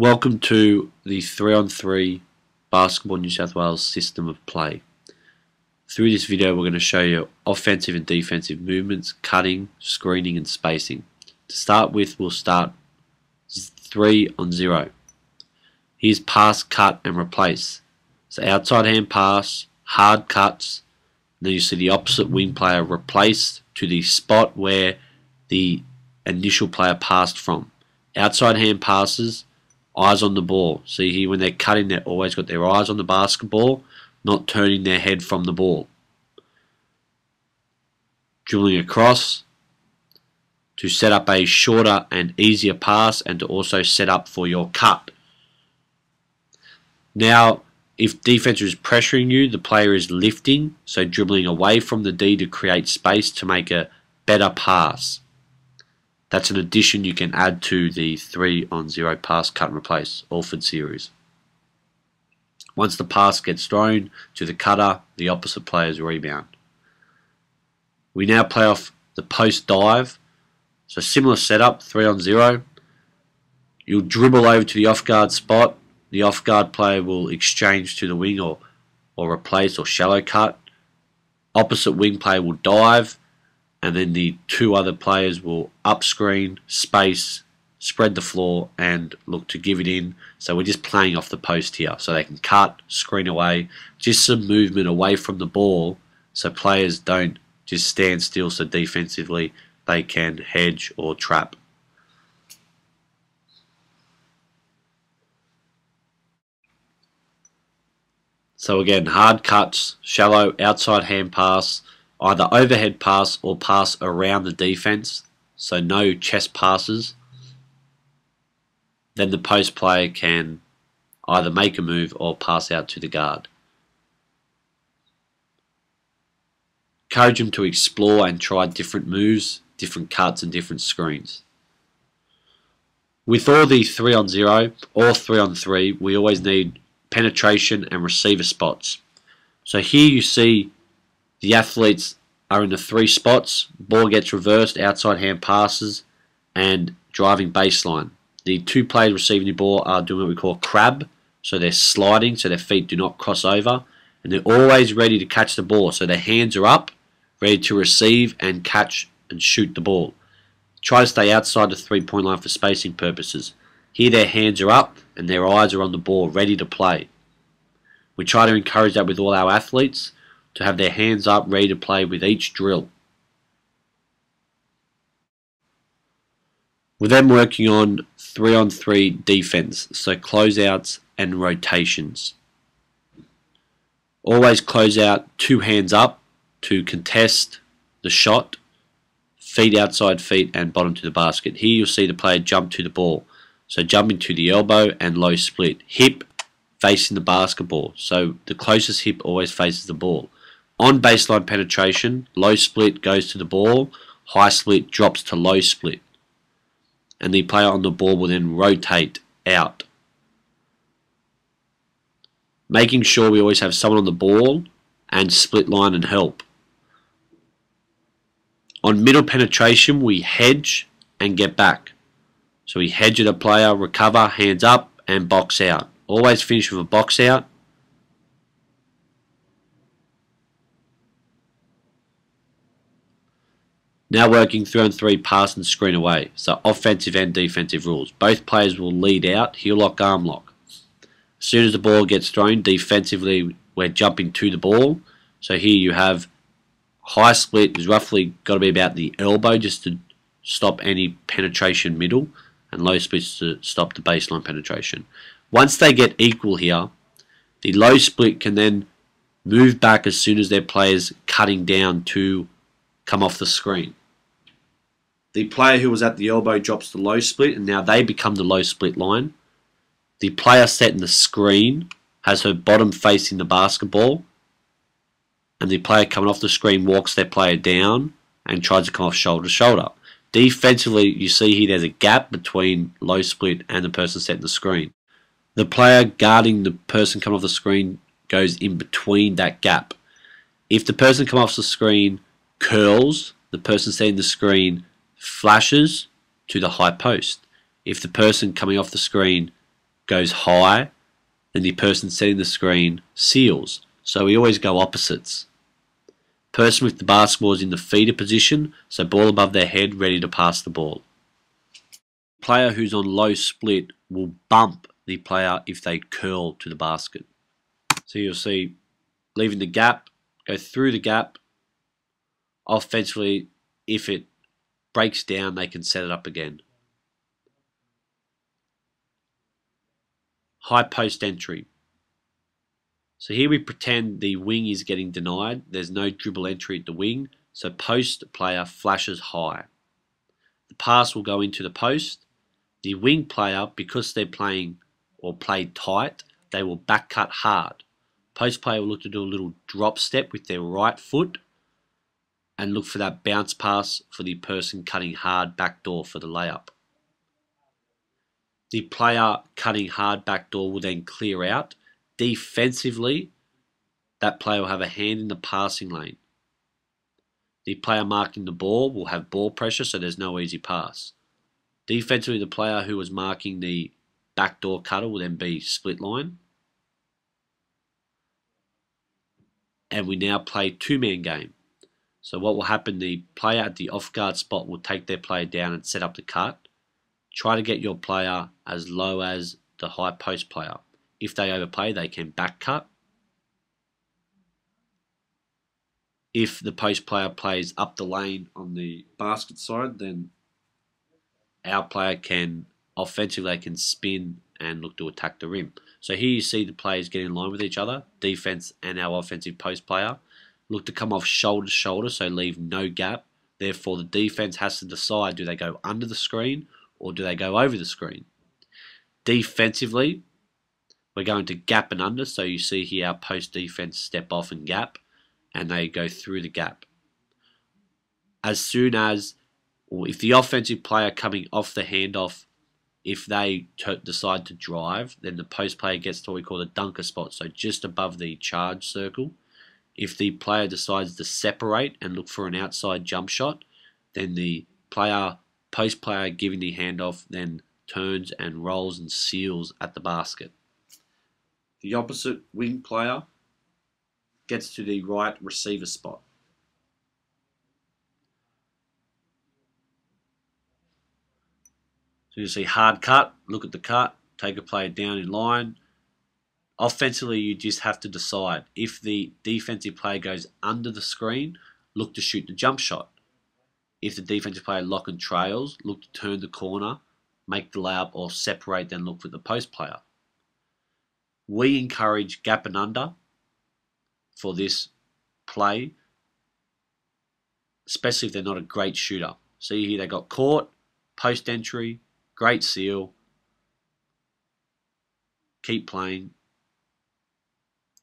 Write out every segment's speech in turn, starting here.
Welcome to the 3-on-3 Basketball New South Wales system of play. Through this video we're going to show you offensive and defensive movements, cutting, screening and spacing. To start with, we'll start 3-on-0. Here's pass, cut and replace. So outside hand pass, hard cuts, then you see the opposite wing player replaced to the spot where the initial player passed from. Outside hand passes, eyes on the ball. See here when they're cutting, they've always got their eyes on the basketball, not turning their head from the ball. Dribbling across to set up a shorter and easier pass and to also set up for your cut. Now, if defense is pressuring you, the player is lifting, so dribbling away from the D to create space to make a better pass. That's an addition you can add to the 3-on-0 pass, cut and replace Alford series. Once the pass gets thrown to the cutter, the opposite player's rebound. We now play off the post dive. So similar setup, 3-on-0. You'll dribble over to the off guard spot. The off guard player will exchange to the wing or replace or shallow cut. Opposite wing player will dive. And then the two other players will up screen, space, spread the floor and look to give it in. So we're just playing off the post here. So they can cut, screen away, just some movement away from the ball so players don't just stand still, so defensively they can hedge or trap. So again, hard cuts, shallow outside hand pass, either overhead pass or pass around the defense, so no chest passes. Then the post player can either make a move or pass out to the guard. Encourage them to explore and try different moves, different cuts and different screens. With all the 3-on-0 or 3-on-3, we always need penetration and receiver spots. So here you see the athletes are in the 3 spots, ball gets reversed, outside hand passes and driving baseline. The 2 players receiving the ball are doing what we call crab, so they're sliding so their feet do not cross over, and they're always ready to catch the ball, so their hands are up, ready to receive and catch and shoot the ball. Try to stay outside the 3-point line for spacing purposes. Here their hands are up and their eyes are on the ball, ready to play. We try to encourage that with all our athletes, to have their hands up, ready to play with each drill. We're then working on 3-on-3 defense, so closeouts and rotations. Always close out 2 hands up to contest the shot, feet outside feet and bottom to the basket. Here you'll see the player jump to the ball. So jumping to the elbow and low split. Hip facing the basketball. So the closest hip always faces the ball. On baseline penetration, low split goes to the ball, high split drops to low split. And the player on the ball will then rotate out. Making sure we always have someone on the ball and split line and help. On middle penetration, we hedge and get back. So we hedge at a player, recover, hands up, and box out. Always finish with a box out. Now working 3-on-3 pass and screen away. So offensive and defensive rules. Both players will lead out, heel lock, arm lock. As soon as the ball gets thrown, defensively we're jumping to the ball. So here you have high split is roughly got to be about the elbow just to stop any penetration middle, and low split to stop the baseline penetration. Once they get equal here, the low split can then move back as soon as their player's cutting down to come off the screen. The player who was at the elbow drops the low split and now they become the low split line. The player set in the screen has her bottom facing the basketball, and the player coming off the screen walks their player down and tries to come off shoulder to shoulder. Defensively, you see here there's a gap between low split and the person setting the screen. The player guarding the person coming off the screen goes in between that gap. If the person coming off the screen curls, the person setting the screen flashes to the high post. If the person coming off the screen goes high, then the person setting the screen seals. So we always go opposites. Person with the basketball is in the feeder position, so ball above their head, ready to pass the ball. Player who's on low split will bump the player if they curl to the basket. So you'll see, leaving the gap, go through the gap. Offensively, if it breaks down, they can set it up again. High post entry. So here we pretend the wing is getting denied. There's no dribble entry at the wing, so post player flashes high. The pass will go into the post. The wing player, because they're playing or played tight, they will back cut hard. Post player will look to do a little drop step with their right foot and look for that bounce pass for the person cutting hard backdoor for the layup. The player cutting hard backdoor will then clear out. Defensively, that player will have a hand in the passing lane. The player marking the ball will have ball pressure, so there's no easy pass. Defensively, the player who was marking the backdoor cutter will then be split line. And we now play two-man game. So what will happen, the player at the off-guard spot will take their player down and set up the cut. Try to get your player as low as the high post player. If they overplay, they can back cut. If the post player plays up the lane on the basket side, then our player can, offensively, they can spin and look to attack the rim. So here you see the players get in line with each other, defense and our offensive post player. Look to come off shoulder to shoulder, so leave no gap. Therefore, the defense has to decide, do they go under the screen or do they go over the screen? Defensively, we're going to gap and under, so you see here our post defense step off and gap, and they go through the gap. As soon as, or if the offensive player coming off the handoff, if they decide to drive, then the post player gets to what we call the dunker spot, so just above the charge circle. If the player decides to separate and look for an outside jump shot, then the post player giving the handoff then turns and rolls and seals at the basket. The opposite wing player gets to the right receiver spot. So you see hard cut, look at the cut, take a player down in line. Offensively, you just have to decide. If the defensive player goes under the screen, look to shoot the jump shot. If the defensive player lock and trails, look to turn the corner, make the layup, or separate, then look for the post player. We encourage gap and under for this play, especially if they're not a great shooter. See here, they got caught, post entry, great seal, keep playing,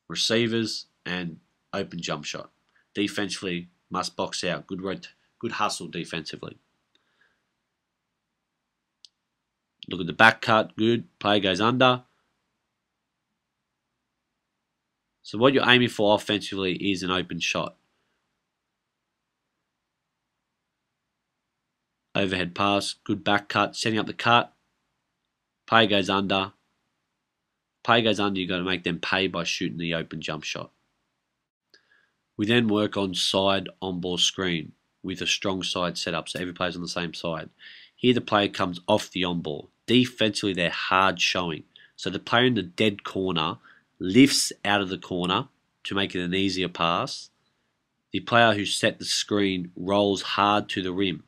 receivers, and open jump shot. Defensively, must box out, good hustle defensively. Look at the back cut, good, player goes under. So what you're aiming for offensively is an open shot. Overhead pass, good back cut, setting up the cut. Player goes under. Player goes under, you've got to make them pay by shooting the open jump shot. We then work on side on-ball screen with a strong side setup, so every player's on the same side. Here the player comes off the on-ball. Defensively, they're hard showing. So the player in the dead corner lifts out of the corner to make it an easier pass. The player who set the screen rolls hard to the rim.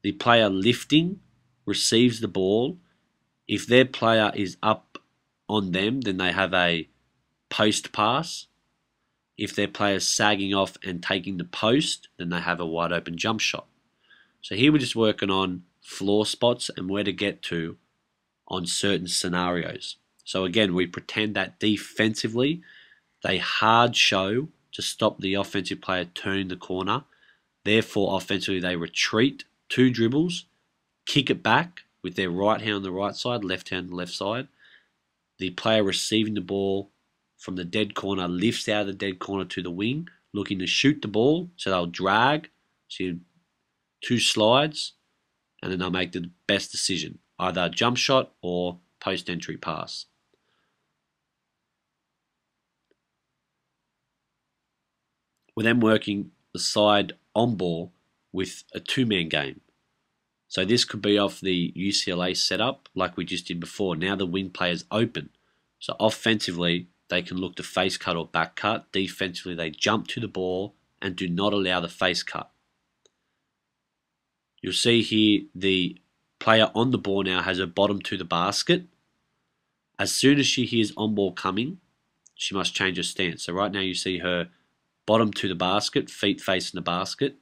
The player lifting receives the ball. If their player is up on them, then they have a post pass. If their player is sagging off and taking the post, then they have a wide open jump shot. So here we're just working on floor spots and where to get to on certain scenarios. So again, we pretend that defensively, they hard show to stop the offensive player turning the corner. Therefore, offensively, they retreat 2 dribbles, kick it back with their right hand on the right side, left hand on the left side. The player receiving the ball from the dead corner lifts out of the dead corner to the wing, looking to shoot the ball. So they'll drag, so 2 slides, and then they'll make the best decision. either jump shot or post-entry pass. We're then working the side on ball with a two-man game. So this could be off the UCLA setup like we just did before. Now the wing player's open. So offensively, they can look to face cut or back cut. Defensively, they jump to the ball and do not allow the face cut. You'll see here the player on the ball now has her bottom to the basket. As soon as she hears on ball coming, she must change her stance. So right now you see her bottom to the basket, feet facing the basket.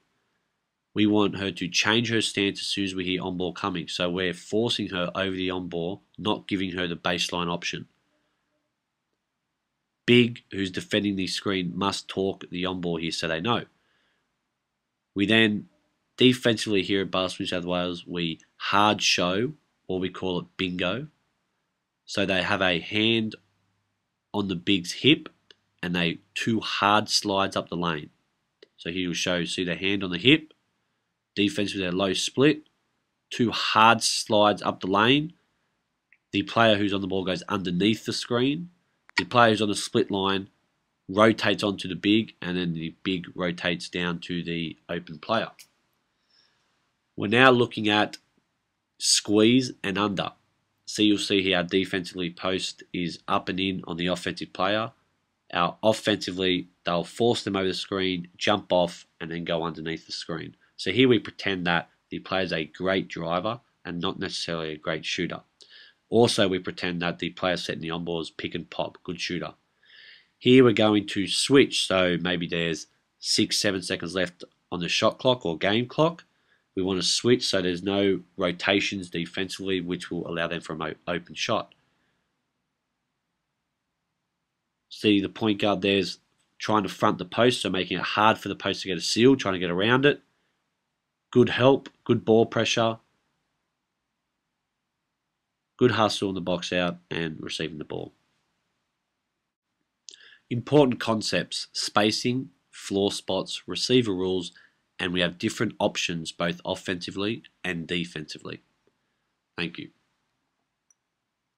We want her to change her stance as soon as we hear on ball coming. So we're forcing her over the on ball, not giving her the baseline option. Big, who's defending the screen, must talk the on ball here so they know. We then, defensively here at Basketball New South Wales, we hard show, or we call it bingo. So they have a hand on the big's hip and they two hard slides up the lane. So here you'll show, see the hand on the hip, defense with their low split, two hard slides up the lane. The player who's on the ball goes underneath the screen. The player who's on the split line rotates onto the big, and then the big rotates down to the open player. We're now looking at squeeze and under. So you'll see here our defensively post is up and in on the offensive player. Our offensively, they'll force them over the screen, jump off, and then go underneath the screen. So here we pretend that the player is a great driver and not necessarily a great shooter. Also, we pretend that the player setting the on ball is pick and pop, good shooter. Here we're going to switch, so maybe there's 6-7 seconds left on the shot clock or game clock. We want to switch so there's no rotations defensively, which will allow them for an open shot. See the point guard there's trying to front the post, so making it hard for the post to get a seal, trying to get around it. Good help, good ball pressure, good hustle in the box out and receiving the ball. Important concepts: spacing, floor spots, receiver rules, and we have different options both offensively and defensively. Thank you.